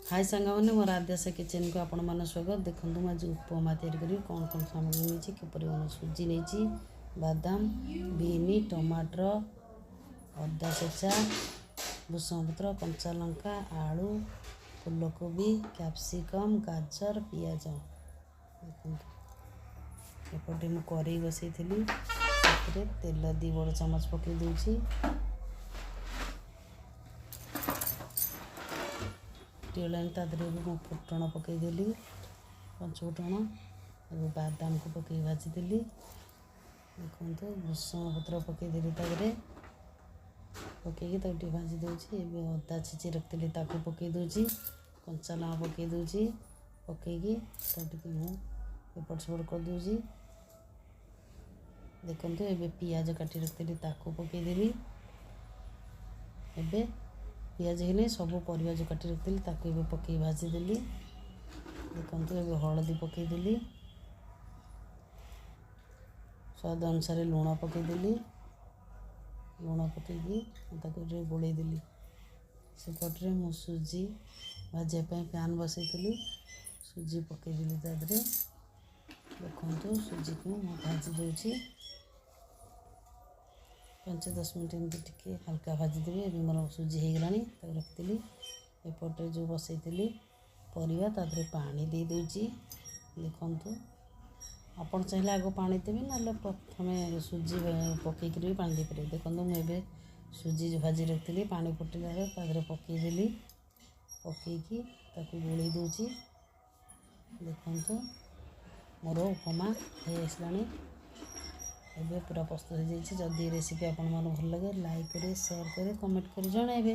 हाय सांग मैंने मोर आद्याशा किचन को आपण मन स्वागत। देखो मुझे आज उपमा तैयारी करी कौन कौन सामग्री नहीं किपर मैंने सुजी नहीं बादाम बीनी टमाटर अदा छेचा भूसंग पत्र कंचा लंका आलू फूलकोबी कैप्सिकम गाजर पियाज। एपटे मुझे कड़े बसई तेल 2 बड़ चामच पकई दूची टीलाइन तादरे मुझे फुटण पकईदेली 5 फुटण बादाम को पकई भाजीदेली। देखो भूसंग पत्र पकईदेली तादरे पकईकी ताकि भाजी दूची। अदा छेची रखी ताकू पकई दूची कंचा लंका पकई दूची पकईकी मुझे एपट सेपट कर दूची। देखो ये पियाज काटी रखी ताकू पकईदेली। एबे पियाज हेले सब परिवा जो काटी रखी ताकू पकई भाजीदेली। देखो ये हलदी पकईदेली स्वाद अनुसार लुण पकईदेली लुण पकईकी गोलैदेली। सेपटे मु सुजी भाजापी पैन बसई सुजी पकईदेली तादरे। देखो सुजी को मैं भाजी दूची 5-10 मिनट एमती टिके हल्का भाजीदेवी। ये मोर सुजी हो गलानी रखी एपटे जो बसई परिवा तादरे पानी दे दूची। देखो आपन चाहिए आग पानी देवी ना प्रथम सुजी पकईक भी पानी दे पारे। देखो मुझे सुजी जो भाजी रखी पानी फुटिला तादरे पकईदेली पकईकी गोलई दूची। देखो मोर उपमा हो आसलानी एबे पूरा प्रस्तुत हो जाइए। जदि रेसिपी आपण मन भल लगे लाइक करें शेयर करें कमेंट कर जणाइबे।